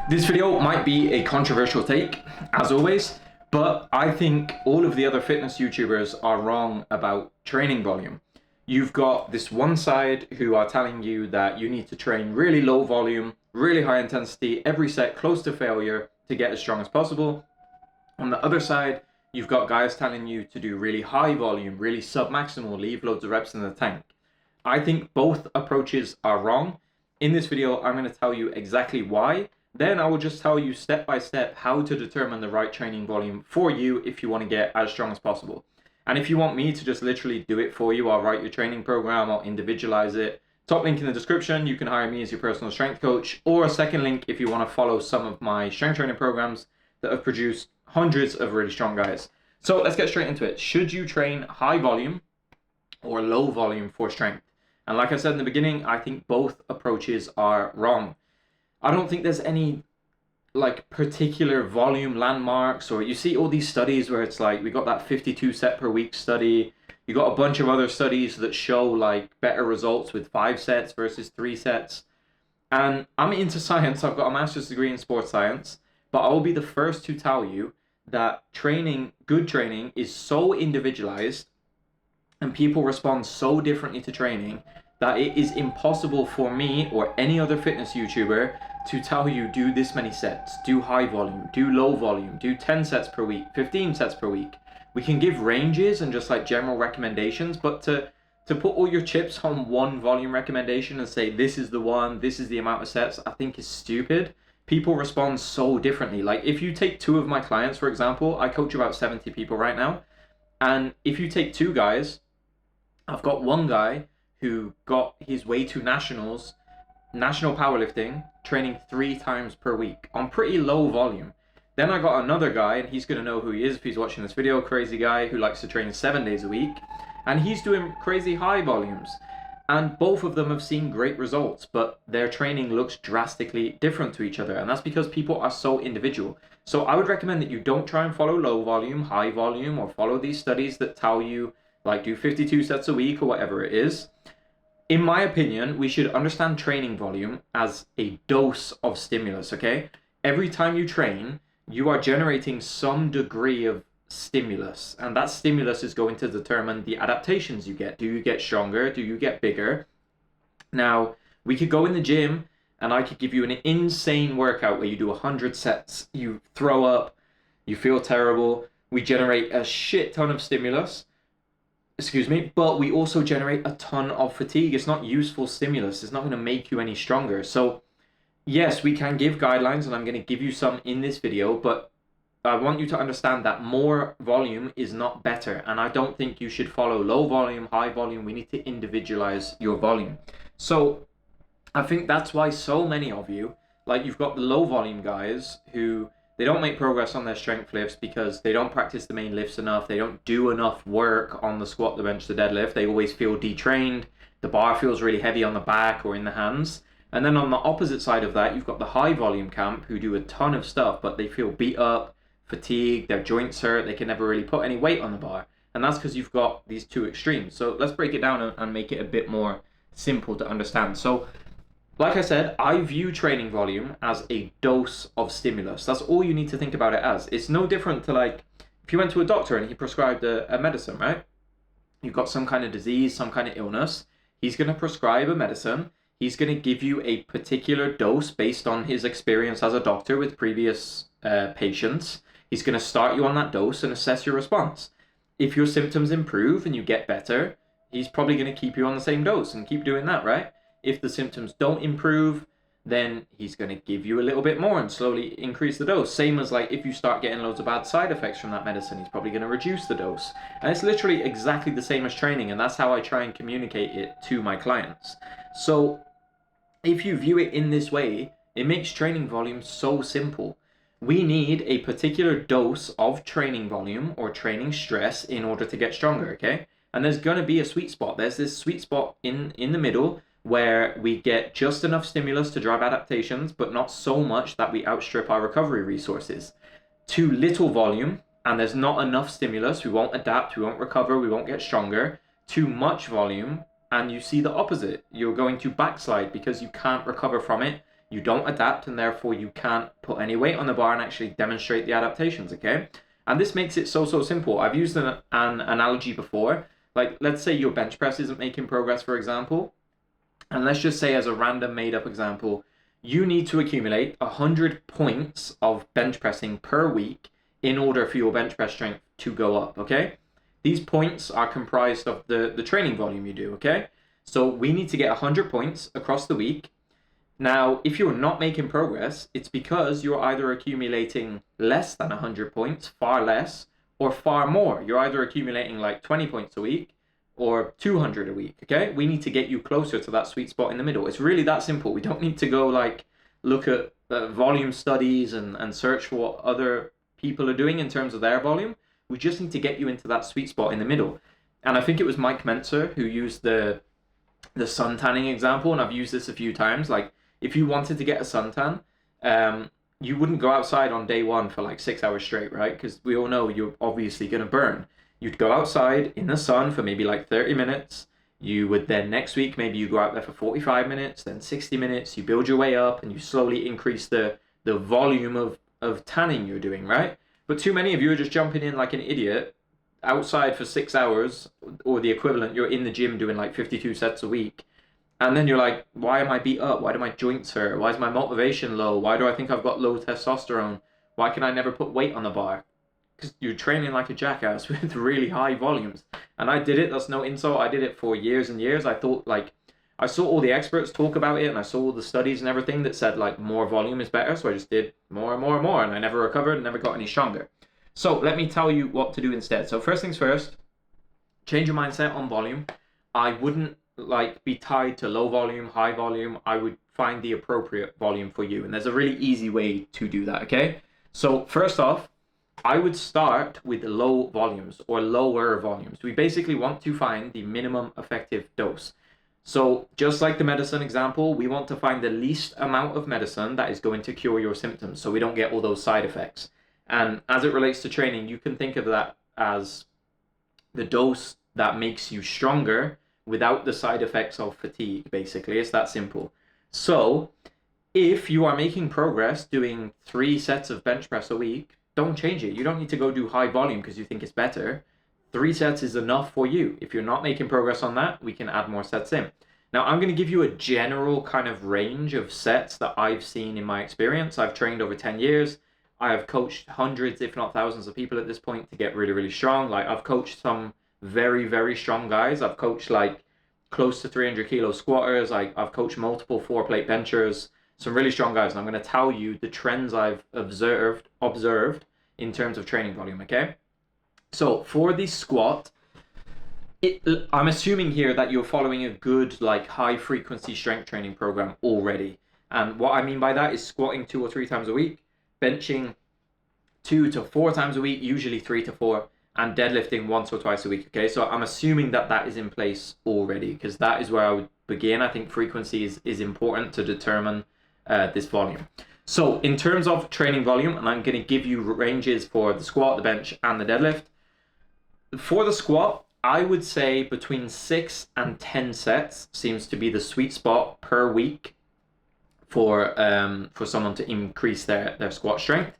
This video might be a controversial take, as always, but I think all of the other fitness YouTubers are wrong about training volume. You've got this one side who are telling you that you need to train really low volume, really high intensity, every set close to failure to get as strong as possible. On the other side, you've got guys telling you to do really high volume, really sub-maximal, leave loads of reps in the tank. I think both approaches are wrong. In this video, I'm going to tell you exactly why. Then I will just tell you step by step how to determine the right training volume for you if you want to get as strong as possible. And if you want me to just literally do it for you, I'll write your training program, I'll individualize it. Top link in the description, you can hire me as your personal strength coach, or a second link if you want to follow some of my strength training programs that have produced hundreds of really strong guys. So let's get straight into it. Should you train high volume or low volume for strength? And like I said in the beginning, I think both approaches are wrong. I don't think there's any like particular volume landmarks, or you see all these studies where it's like we got that 52 set per week study. You got a bunch of other studies that show like better results with 5 sets versus 3 sets. And I'm into science. I've got a master's degree in sports science, but I will be the first to tell you that good training is so individualized and people respond so differently to training that it is impossible for me or any other fitness YouTuber to tell you do this many sets, do high volume, do low volume, do 10 sets per week, 15 sets per week. We can give ranges and just like general recommendations, but to put all your chips on one volume recommendation and say this is the one, this is the amount of sets, I think is stupid. People respond so differently. Like if you take 2 of my clients, for example, I coach about 70 people right now. And if you take 2 guys, I've got one guy who got his way to national powerlifting, training 3 times per week on pretty low volume. Then I got another guy, and he's going to know who he is if he's watching this video, crazy guy who likes to train 7 days a week, and he's doing crazy high volumes. And both of them have seen great results, but their training looks drastically different to each other, and that's because people are so individual. So I would recommend that you don't try and follow low volume, high volume, or follow these studies that tell you like do 52 sets a week or whatever it is. In my opinion, we should understand training volume as a dose of stimulus, okay? Every time you train, you are generating some degree of stimulus, and that stimulus is going to determine the adaptations you get. Do you get stronger? Do you get bigger? Now, we could go in the gym and I could give you an insane workout where you do 100 sets, you throw up, you feel terrible, we generate a shit ton of stimulus, but we also generate a ton of fatigue. It's not useful stimulus. It's not going to make you any stronger. So yes, we can give guidelines, and I'm going to give you some in this video, but I want you to understand that more volume is not better, and I don't think you should follow low volume, high volume. We need to individualize your volume. So I think that's why so many of you, like you've got the low volume guys who they don't make progress on their strength lifts because they don't practice the main lifts enough. They don't do enough work on the squat, the bench, the deadlift. They always feel detrained. The bar feels really heavy on the back or in the hands. And then on the opposite side of that, you've got the high volume camp who do a ton of stuff, but they feel beat up, fatigued, their joints hurt. They can never really put any weight on the bar. And that's because you've got these 2 extremes. So let's break it down and make it a bit more simple to understand. So like I said, I view training volume as a dose of stimulus. That's all you need to think about it as. It's no different to like if you went to a doctor and he prescribed a medicine, right? You've got some kind of disease, some kind of illness. He's going to prescribe a medicine. He's going to give you a particular dose based on his experience as a doctor with previous patients. He's going to start you on that dose and assess your response. If your symptoms improve and you get better, he's probably going to keep you on the same dose and keep doing that, right? If the symptoms don't improve, then he's going to give you a little bit more and slowly increase the dose. Same as like if you start getting loads of bad side effects from that medicine, he's probably going to reduce the dose. And it's literally exactly the same as training, and that's how I try and communicate it to my clients. So if you view it in this way, it makes training volume so simple. We need a particular dose of training volume or training stress in order to get stronger, okay? And there's going to be a sweet spot. There's this sweet spot in the middle where we get just enough stimulus to drive adaptations, but not so much that we outstrip our recovery resources. Too little volume, and there's not enough stimulus, we won't adapt, we won't recover, we won't get stronger. Too much volume, and you see the opposite. You're going to backslide because you can't recover from it. You don't adapt, and therefore you can't put any weight on the bar and actually demonstrate the adaptations, okay? And this makes it so simple. I've used an analogy before. Like, let's say your bench press isn't making progress, for example. And let's just say, as a random made up example, you need to accumulate 100 points of bench pressing per week in order for your bench press strength to go up, okay? These points are comprised of the training volume you do, okay? So we need to get 100 points across the week. Now, if you're not making progress, it's because you're either accumulating less than 100 points, far less, or far more. You're either accumulating like 20 points a week or 200 a week, okay? We need to get you closer to that sweet spot in the middle. It's really that simple. We don't need to go like look at volume studies and search for what other people are doing in terms of their volume. We just need to get you into that sweet spot in the middle. And I think it was Mike Mentzer who used the sun tanning example, and I've used this a few times. Like, if you wanted to get a suntan, you wouldn't go outside on day one for like 6 hours straight, right? Because we all know you're obviously going to burn. You'd go outside in the sun for maybe like 30 minutes. You would then next week, maybe you go out there for 45 minutes, then 60 minutes. You build your way up and you slowly increase the volume of tanning you're doing, right? But too many of you are just jumping in like an idiot outside for 6 hours or the equivalent. You're in the gym doing like 52 sets a week. And then you're like, why am I beat up? Why do my joints hurt? Why is my motivation low? Why do I think I've got low testosterone? Why can I never put weight on the bar? Because you're training like a jackass with really high volumes. And I did it. That's no insult. I did it for years and years. I thought, like, I saw all the experts talk about it, and I saw all the studies and everything that said like more volume is better. So I just did more and more and more, and I never recovered and never got any stronger. So let me tell you what to do instead. So first things first, change your mindset on volume. I wouldn't like be tied to low volume, high volume. I would find the appropriate volume for you. And there's a really easy way to do that, okay? So first off, I would start with low volumes or lower volumes. We basically want to find the minimum effective dose. So just like the medicine example, we want to find the least amount of medicine that is going to cure your symptoms so we don't get all those side effects. And as it relates to training, you can think of that as the dose that makes you stronger without the side effects of fatigue, basically. It's that simple. So if you are making progress doing 3 sets of bench press a week, don't change it. You don't need to go do high volume because you think it's better. 3 sets is enough for you. If you're not making progress on that, we can add more sets in. Now, I'm going to give you a general kind of range of sets that I've seen in my experience. I've trained over 10 years. I have coached hundreds, if not thousands of people at this point to get really, really strong. Like, I've coached some very, very strong guys. I've coached like close to 300 kilo squatters. I've coached multiple 4-plate benchers, some really strong guys. And I'm going to tell you the trends I've observed in terms of training volume, okay? So for the squat, I'm assuming here that you're following a good, like, high frequency strength training program already. And what I mean by that is squatting 2 or 3 times a week, benching 2 to 4 times a week, usually 3 to 4, and deadlifting once or twice a week, okay? So I'm assuming that is in place already, because that is where I would begin. I think frequency is important to determine this volume. So in terms of training volume, and I'm going to give you ranges for the squat, the bench, and the deadlift. For the squat, I would say between 6 and 10 sets seems to be the sweet spot per week for someone to increase their squat strength.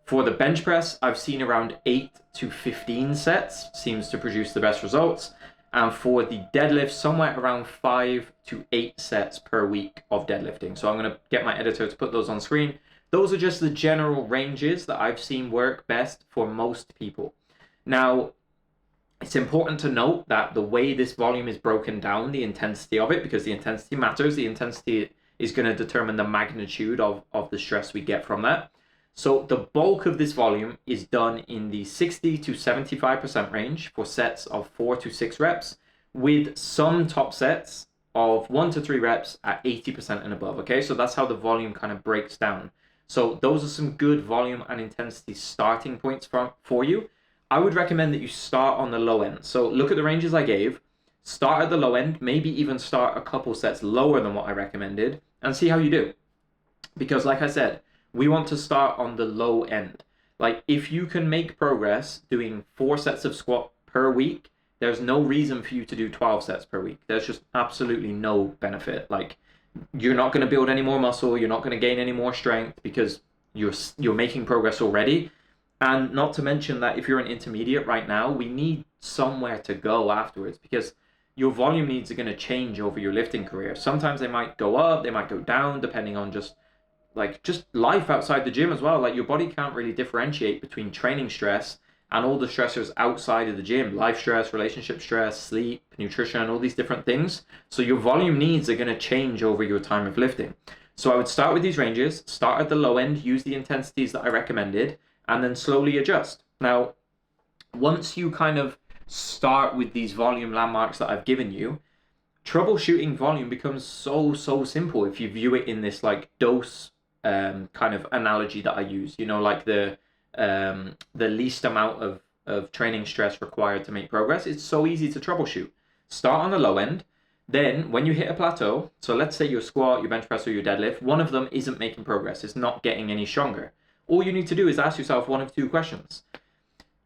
For the bench press, I've seen around 8 to 15 sets seems to produce the best results. And for the deadlift, somewhere around 5 to 8 sets per week of deadlifting. So I'm going to get my editor to put those on screen. Those are just the general ranges that I've seen work best for most people. Now, it's important to note that the way this volume is broken down, the intensity of it, because the intensity matters, the intensity is going to determine the magnitude of the stress we get from that. So the bulk of this volume is done in the 60 to 75% range for sets of 4 to 6 reps, with some top sets of 1 to 3 reps at 80% and above, okay? So that's how the volume kind of breaks down. So those are some good volume and intensity starting points for you. I would recommend that you start on the low end. So look at the ranges I gave, start at the low end, maybe even start a couple sets lower than what I recommended, and see how you do. Because like I said, we want to start on the low end. Like, if you can make progress doing 4 sets of squat per week, there's no reason for you to do 12 sets per week. There's just absolutely no benefit. Like, you're not going to build any more muscle, you're not going to gain any more strength because you're making progress already. And not to mention that if you're an intermediate right now, we need somewhere to go afterwards, because your volume needs are going to change over your lifting career. Sometimes they might go up, they might go down, depending on just life outside the gym as well. Like, your body can't really differentiate between training stress and all the stressors outside of the gym: life stress, relationship stress, sleep, nutrition, all these different things. So your volume needs are going to change over your time of lifting. So I would start with these ranges, start at the low end, use the intensities that I recommended, and then slowly adjust. Now, once you kind of start with these volume landmarks that I've given you, troubleshooting volume becomes so simple if you view it in this like dose kind of analogy that I use. You know, like the least amount of training stress required to make progress. It's so easy to troubleshoot. Start on the low end. Then when you hit a plateau, so let's say your squat, your bench press, or your deadlift, one of them isn't making progress, it's not getting any stronger. All you need to do is ask yourself one of two questions.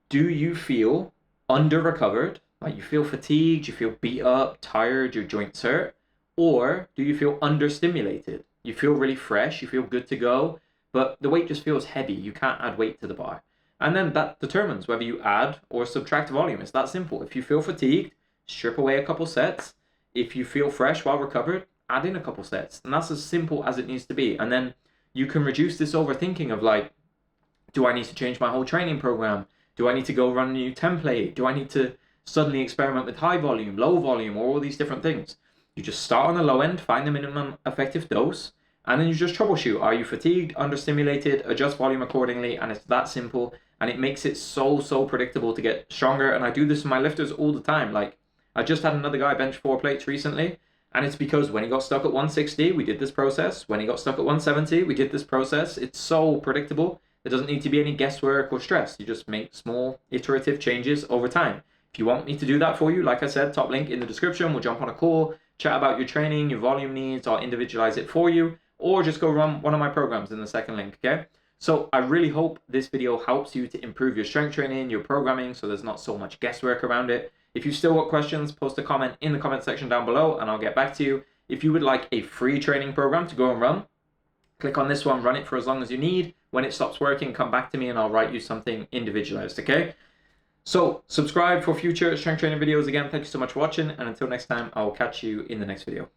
Do you feel under recovered? Like, you feel fatigued, you feel beat up, tired, your joints hurt? Or do you feel understimulated? You feel really fresh, you feel good to go, but the weight just feels heavy, you can't add weight to the bar. And then that determines whether you add or subtract volume. It's that simple. If you feel fatigued, strip away a couple sets. If you feel fresh while recovered, add in a couple sets. And that's as simple as it needs to be. And then you can reduce this overthinking of like, do I need to change my whole training program? Do I need to go run a new template? Do I need to suddenly experiment with high volume, low volume, or all these different things? You just start on the low end, find the minimum effective dose, and then you just troubleshoot. Are you fatigued, understimulated? Adjust volume accordingly, and it's that simple. And it makes it so predictable to get stronger. And I do this with my lifters all the time. Like, I just had another guy bench 4 plates recently, and it's because when he got stuck at 160, we did this process. When he got stuck at 170, we did this process. It's so predictable. There doesn't need to be any guesswork or stress. You just make small iterative changes over time. If you want me to do that for you, like I said, top link in the description. We'll jump on a call, chat about your training, your volume needs. I'll individualize it for you, or just go run one of my programs in the second link, okay? So I really hope this video helps you to improve your strength training, your programming, so there's not so much guesswork around it. If you've still got questions, post a comment in the comment section down below and I'll get back to you. If you would like a free training program to go and run, click on this one, run it for as long as you need. When it stops working, come back to me and I'll write you something individualized, okay? So subscribe for future strength training videos. Again, thank you so much for watching, and until next time, I'll catch you in the next video.